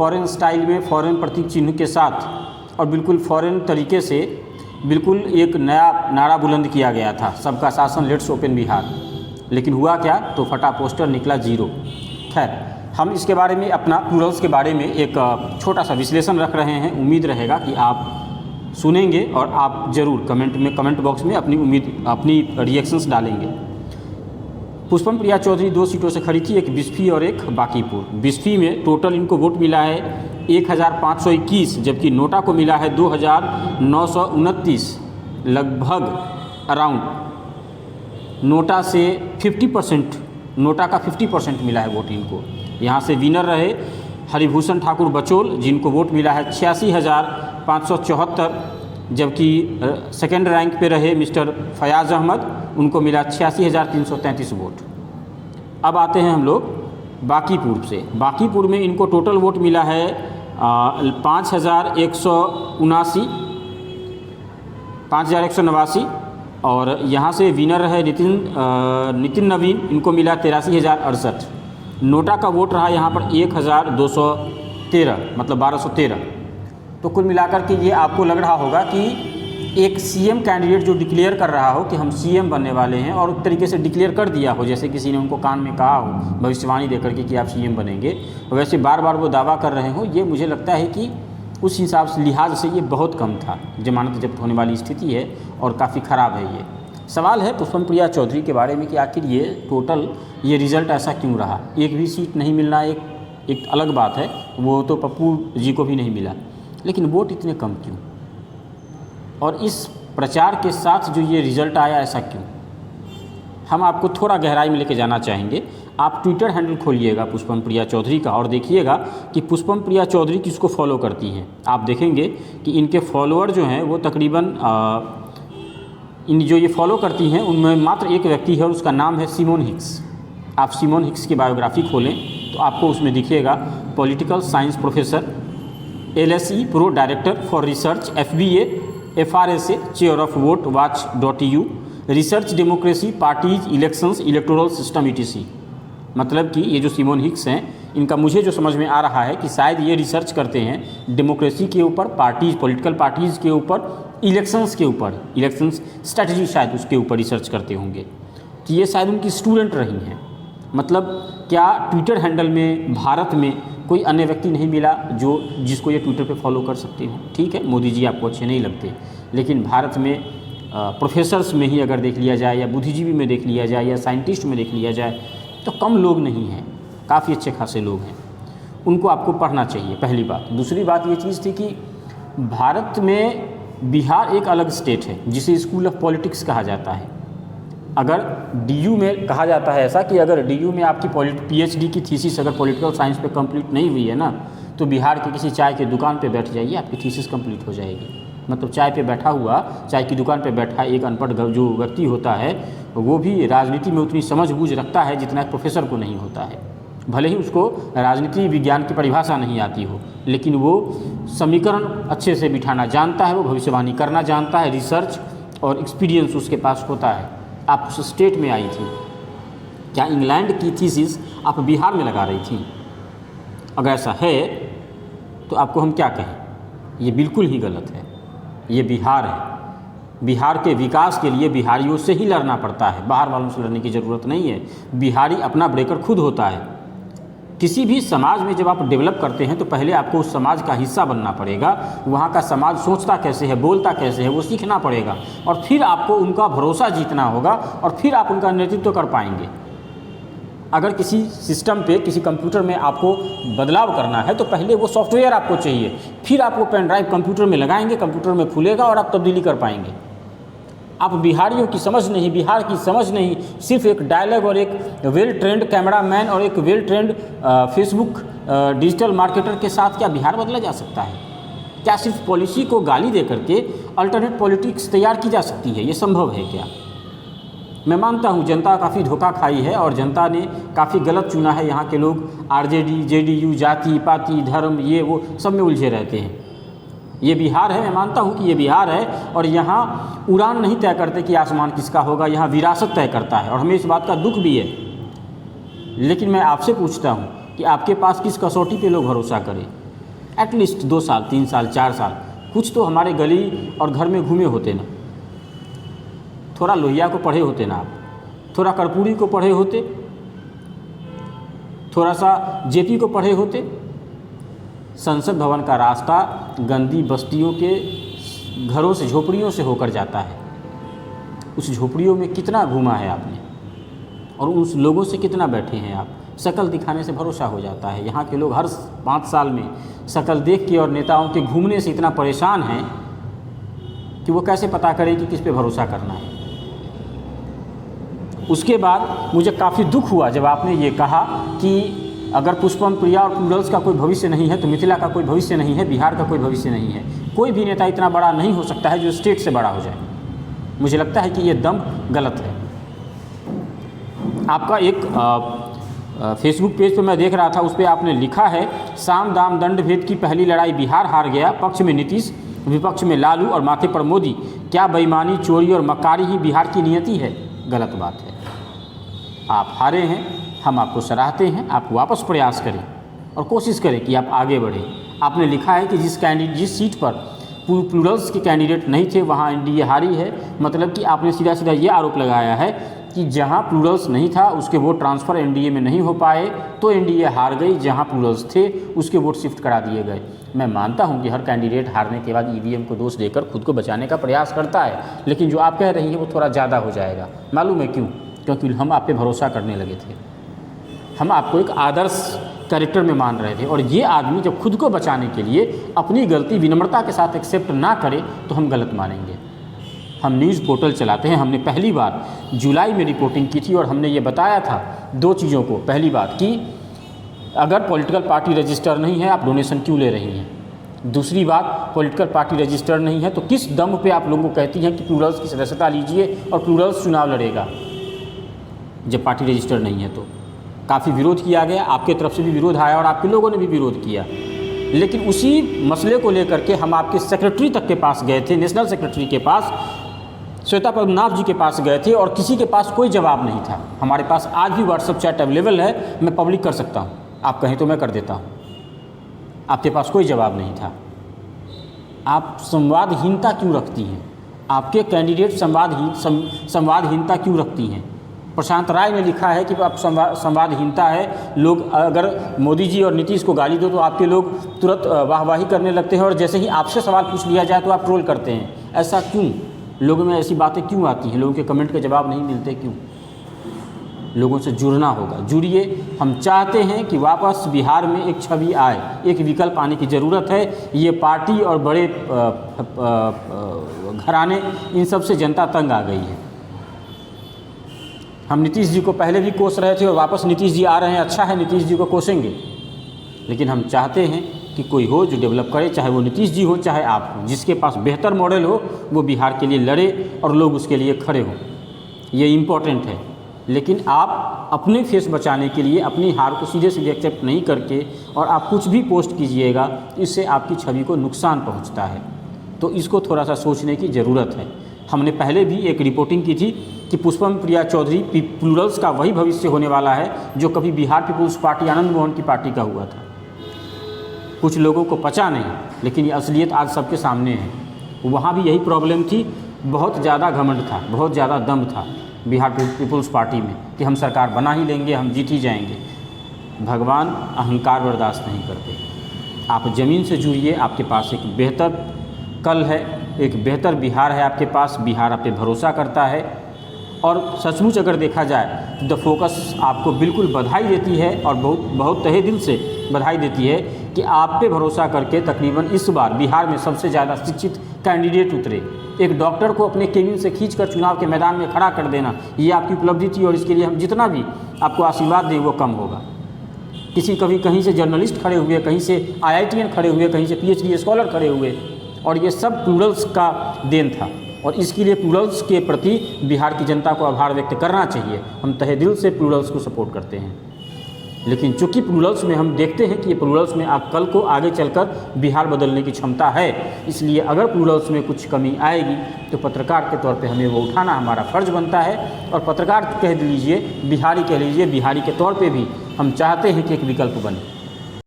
Foreign style में, foreign प्रतीक चिन्ह के साथ और बिल्कुल फॉरेन तरीके से बिल्कुल एक नया नारा बुलंद किया गया था, सबका शासन, लेट्स ओपन बिहार। लेकिन हुआ क्या, तो फटा पोस्टर, निकला जीरो। खैर, हम इसके बारे में, अपना प्लूरल्स के बारे में एक छोटा सा विश्लेषण रख रहे हैं। उम्मीद रहेगा कि आप सुनेंगे और आप ज़रूर कमेंट बॉक्स में अपनी रिएक्शंस डालेंगे। पुष्पम प्रिया चौधरी 2 सीटों से खड़ी थी, एक बिस्फी और एक बांकीपुर। बिस्फी में टोटल इनको वोट मिला है 1521, जबकि नोटा को मिला है 2929, लगभग अराउंड नोटा से 50%, नोटा का 50% मिला है वोट इनको। यहाँ से विनर रहे हरिभूषण ठाकुर बचोल, जिनको वोट मिला है 86,574, जबकि सेकेंड रैंक पे रहे मिस्टर फयाज़ अहमद, उनको मिला 86,333 वोट। अब आते हैं हम लोग बांकीपुर से। बांकीपुर में इनको टोटल वोट मिला है 5,189, और यहाँ से विनर है नितिन नवीन, इनको मिला 83,068। नोटा का वोट रहा यहाँ पर 1,213, मतलब 1213। तो कुल मिलाकर के ये आपको लग रहा होगा कि एक सीएम कैंडिडेट जो डिक्लेयर कर रहा हो कि हम सीएम बनने वाले हैं, और एक तरीके से डिक्लेयर कर दिया हो, जैसे किसी ने उनको कान में कहा हो भविष्यवाणी देकर के कि आप सीएम बनेंगे, वैसे बार बार वो दावा कर रहे हो, ये मुझे लगता है कि उस हिसाब से, लिहाज से ये बहुत कम था। जमानत जब्त होने वाली स्थिति है और काफ़ी ख़राब है ये। सवाल है पुष्पम प्रिया चौधरी के बारे में कि आखिर ये टोटल ये रिज़ल्ट ऐसा क्यों रहा। एक भी सीट नहीं मिलना एक अलग बात है, वो तो पप्पू जी को भी नहीं मिला, लेकिन वोट इतने कम क्यों, और इस प्रचार के साथ जो ये रिज़ल्ट आया ऐसा क्यों, हम आपको थोड़ा गहराई में लेके जाना चाहेंगे। आप ट्विटर हैंडल खोलिएगा पुष्पम प्रिया चौधरी का और देखिएगा कि पुष्पम प्रिया चौधरी किसको फॉलो करती हैं। आप देखेंगे कि इनके फॉलोअर जो हैं वो तकरीबन इन जो ये फॉलो करती हैं उनमें मात्र एक व्यक्ति है और उसका नाम है सिमोन हिक्स। आप सिमोन हिक्स की बायोग्राफी खोलें तो आपको उसमें दिखिएगा political science professor, LSE pro director for research, FBA, FRSA, chair of vote watch.eu, research democracy, parties, elections, electoral system ETC। मतलब कि ये जो सिमोन हिक्स हैं, इनका मुझे जो समझ में आ रहा है कि शायद ये रिसर्च करते हैं डेमोक्रेसी के ऊपर, पार्टीज, पॉलिटिकल पार्टीज़ के ऊपर, इलेक्शंस के ऊपर, इलेक्शंस स्ट्रैटेजी शायद उसके ऊपर रिसर्च करते होंगे। तो ये शायद उनकी स्टूडेंट रही हैं। मतलब क्या ट्विटर हैंडल में भारत में कोई अन्य व्यक्ति नहीं मिला जिसको ये ट्विटर पे फॉलो कर सकते हो? ठीक है, मोदी जी आपको अच्छे नहीं लगते, लेकिन भारत में प्रोफेसर्स में ही अगर देख लिया जाए, या बुद्धिजीवी में देख लिया जाए, या साइंटिस्ट में देख लिया जाए, तो कम लोग नहीं हैं, काफ़ी अच्छे खासे लोग हैं। उनको आपको पढ़ना चाहिए, पहली बात। दूसरी बात ये चीज़ थी कि भारत में बिहार एक अलग स्टेट है जिसे स्कूल ऑफ पॉलिटिक्स कहा जाता है। अगर DU में कहा जाता है ऐसा कि अगर DU में आपकी PhD की थीसिस अगर पॉलिटिकल साइंस पे कंप्लीट नहीं हुई है ना, तो बिहार के किसी चाय की दुकान पे बैठ जाइए, आपकी थीसिस कंप्लीट हो जाएगी। मतलब चाय की दुकान पे बैठा एक अनपढ़ जो व्यक्ति होता है, वो भी राजनीति में उतनी समझ बूझ रखता है जितना एक प्रोफेसर को नहीं होता है। भले ही उसको राजनीति विज्ञान की परिभाषा नहीं आती हो, लेकिन वो समीकरण अच्छे से बिठाना जानता है, वो भविष्यवाणी करना जानता है, रिसर्च और एक्सपीरियंस उसके पास होता है। आप उस स्टेट में आई थी, क्या इंग्लैंड की थीसिस आप बिहार में लगा रही थी? अगर ऐसा है तो आपको हम क्या कहें, ये बिल्कुल ही गलत है। ये बिहार है, बिहार के विकास के लिए बिहारियों से ही लड़ना पड़ता है, बाहर वालों से लड़ने की ज़रूरत नहीं है। बिहारी अपना ब्रेकर खुद होता है। किसी भी समाज में जब आप डेवलप करते हैं तो पहले आपको उस समाज का हिस्सा बनना पड़ेगा, वहाँ का समाज सोचता कैसे है, बोलता कैसे है, वो सीखना पड़ेगा, और फिर आपको उनका भरोसा जीतना होगा, और फिर आप उनका नेतृत्व कर पाएंगे। अगर किसी सिस्टम पे, किसी कंप्यूटर में आपको बदलाव करना है तो पहले वो सॉफ्टवेयर आपको चाहिए, फिर आप वो पेन ड्राइव कंप्यूटर में लगाएंगे, कंप्यूटर में खुलेगा और आप तब्दीली कर पाएंगे। आप बिहारियों की समझ नहीं, बिहार की समझ नहीं, सिर्फ एक डायलॉग और एक वेल ट्रेंड कैमरामैन और एक well trained Facebook digital marketer के साथ क्या बिहार बदला जा सकता है? क्या सिर्फ पॉलिसी को गाली दे करके अल्टरनेट पॉलिटिक्स तैयार की जा सकती है? ये संभव है क्या? मैं मानता हूँ जनता काफ़ी धोखा खाई है और जनता ने काफ़ी गलत चुना है। यहाँ के लोग RJD, JDU, जाति पाति, धर्म, ये वो सब में उलझे रहते हैं। ये बिहार है, मैं मानता हूँ कि ये बिहार है, और यहाँ उड़ान नहीं तय करते कि आसमान किसका होगा, यहाँ विरासत तय करता है, और हमें इस बात का दुख भी है। लेकिन मैं आपसे पूछता हूँ कि आपके पास किस कसौटी पे लोग भरोसा करें? एटलीस्ट 2 साल, 3 साल, 4 साल कुछ तो हमारे गली और घर में घूमे होते ना, थोड़ा लोहिया को पढ़े होते ना आप, थोड़ा कर्पूरी को पढ़े होते, थोड़ा सा जेपी को पढ़े होते। संसद भवन का रास्ता गंदी बस्तियों के घरों से, झोपड़ियों से होकर जाता है। उस झोपड़ियों में कितना घूमा है आपने और उस लोगों से कितना बैठे हैं आप। शकल दिखाने से भरोसा हो जाता है। यहाँ के लोग हर 5 साल में शकल देख के और नेताओं के घूमने से इतना परेशान हैं कि वो कैसे पता करें कि किस पे भरोसा करना है। उसके बाद मुझे काफ़ी दुख हुआ जब आपने ये कहा कि अगर पुष्पम प्रिया और प्लूरल्स का कोई भविष्य नहीं है तो मिथिला का कोई भविष्य नहीं है, बिहार का कोई भविष्य नहीं है। कोई भी नेता इतना बड़ा नहीं हो सकता है जो स्टेट से बड़ा हो जाए। मुझे लगता है कि ये दम गलत है। आपका एक फेसबुक पेज पे मैं देख रहा था, उस पर आपने लिखा है साम दाम दंड भेद की पहली लड़ाई बिहार हार गया, पक्ष में नीतीश, विपक्ष में लालू और माथे पर मोदी। क्या बेईमानी, चोरी और मक्कारी ही बिहार की नियति है? गलत बात है। आप हारे हैं, हम आपको सराहते हैं। आप वापस प्रयास करें और कोशिश करें कि आप आगे बढ़ें। आपने लिखा है कि जिस सीट पर प्लूरल्स के कैंडिडेट नहीं थे वहाँ एनडीए हारी है। मतलब कि आपने सीधा सीधा ये आरोप लगाया है कि जहाँ प्लूरल्स नहीं था उसके वोट ट्रांसफ़र एनडीए में नहीं हो पाए तो एनडीए हार गई, जहाँ प्लूरल्स थे उसके वोट शिफ्ट करा दिए गए। मैं मानता हूँ कि हर कैंडिडेट हारने के बाद ईवीएम को दोष देकर खुद को बचाने का प्रयास करता है, लेकिन जो आप कह रही हैं वो थोड़ा ज़्यादा हो जाएगा। मालूम है क्यों? क्योंकि हम आप पे भरोसा करने लगे थे। हम आपको एक आदर्श कैरेक्टर में मान रहे थे और ये आदमी जब खुद को बचाने के लिए अपनी गलती विनम्रता के साथ एक्सेप्ट ना करे तो हम गलत मानेंगे। हम न्यूज़ पोर्टल चलाते हैं। हमने पहली बार जुलाई में रिपोर्टिंग की थी और हमने ये बताया था 2 चीज़ों को। पहली बात कि अगर पॉलिटिकल पार्टी रजिस्टर नहीं है आप डोनेशन क्यों ले रही हैं। दूसरी बात, पॉलिटिकल पार्टी रजिस्टर नहीं है तो किस दम पे आप लोगों को कहती हैं कि प्लूरल्स की सदस्यता लीजिए और प्लूरल्स चुनाव लड़ेगा जब पार्टी रजिस्टर नहीं है। तो काफ़ी विरोध किया गया, आपके तरफ से भी विरोध आया और आपके लोगों ने भी विरोध किया। लेकिन उसी मसले को लेकर के हम आपके सेक्रेटरी तक के पास गए थे, नेशनल सेक्रेटरी के पास, श्वेता पद्मनाभ जी के पास गए थे और किसी के पास कोई जवाब नहीं था। हमारे पास आज भी व्हाट्सएप चैट अवेलेबल है, मैं पब्लिक कर सकता हूँ, आप कहें तो मैं कर देता हूँ। आपके पास कोई जवाब नहीं था। आप संवादहीनता क्यों रखती हैं? आपके कैंडिडेट संवादहीनता क्यों रखती हैं? प्रशांत राय ने लिखा है कि आप संवादहीनता है। लोग अगर मोदी जी और नीतीश को गाली दो तो आपके लोग तुरंत वाहवाही करने लगते हैं और जैसे ही आपसे सवाल पूछ लिया जाए तो आप ट्रोल करते हैं। ऐसा क्यों? लोगों में ऐसी बातें क्यों आती हैं? लोगों के कमेंट के जवाब नहीं मिलते क्यों? लोगों से जुड़ना होगा, जुड़िए। हम चाहते हैं कि वापस बिहार में एक छवि आए, एक विकल्प आने की ज़रूरत है। ये पार्टी और बड़े घराने, इन सब से जनता तंग आ गई है। हम नीतीश जी को पहले भी कोस रहे थे और वापस नीतीश जी आ रहे हैं, अच्छा है, नीतीश जी को कोसेंगे। लेकिन हम चाहते हैं कि कोई हो जो डेवलप करे, चाहे वो नीतीश जी हो चाहे आप हो, जिसके पास बेहतर मॉडल हो वो बिहार के लिए लड़े और लोग उसके लिए खड़े हों। ये इम्पोर्टेंट है। लेकिन आप अपने फेस बचाने के लिए अपनी हार को सीधे सीधे एक्सेप्ट नहीं करके और आप कुछ भी पोस्ट कीजिएगा, इससे आपकी छवि को नुकसान पहुंचता है। तो इसको थोड़ा सा सोचने की ज़रूरत है। हमने पहले भी एक रिपोर्टिंग की थी कि पुष्पम प्रिया चौधरी प्लूरल्स का वही भविष्य होने वाला है जो कभी बिहार पीपुल्स पार्टी आनंद मोहन की पार्टी का हुआ था। कुछ लोगों को पचा नहीं, लेकिन ये असलियत आज सबके सामने है। वहाँ भी यही प्रॉब्लम थी, बहुत ज़्यादा घमंड था, बहुत ज़्यादा दम था बिहार पीपुल्स पार्टी में कि हम सरकार बना ही लेंगे, हम जीत ही जाएंगे। भगवान अहंकार बर्दाश्त नहीं करते। आप ज़मीन से जुड़िए, आपके पास एक बेहतर कल है, एक बेहतर बिहार है आपके पास। बिहार आप पे भरोसा करता है और सचमुच अगर देखा जाए तो द फोकस आपको बिल्कुल बधाई देती है और बहुत तहे दिल से बधाई देती है कि आप पे भरोसा करके तकरीबन इस बार बिहार में सबसे ज़्यादा शिक्षित कैंडिडेट उतरे। एक डॉक्टर को अपने केबिन से खींचकर चुनाव के मैदान में खड़ा कर देना, ये आपकी उपलब्धि थी और इसके लिए हम जितना भी आपको आशीर्वाद दें वो कम होगा। कहीं से जर्नलिस्ट खड़े हुए, कहीं से IITian खड़े हुए, कहीं से PhD स्कॉलर खड़े हुए और ये सब प्लूरल्स का देन था और इसके लिए प्लूरल्स के प्रति बिहार की जनता को आभार व्यक्त करना चाहिए। हम तहे दिल से प्लूरल्स को सपोर्ट करते हैं। लेकिन चूंकि प्लूरल्स में हम देखते हैं कि ये प्लूरल्स में आप कल को आगे चलकर बिहार बदलने की क्षमता है, इसलिए अगर प्लूरल्स में कुछ कमी आएगी तो पत्रकार के तौर पे हमें वो उठाना हमारा फ़र्ज़ बनता है। और पत्रकार कह लीजिए, बिहारी कह लीजिए, बिहारी के तौर पे भी हम चाहते हैं कि एक विकल्प बने।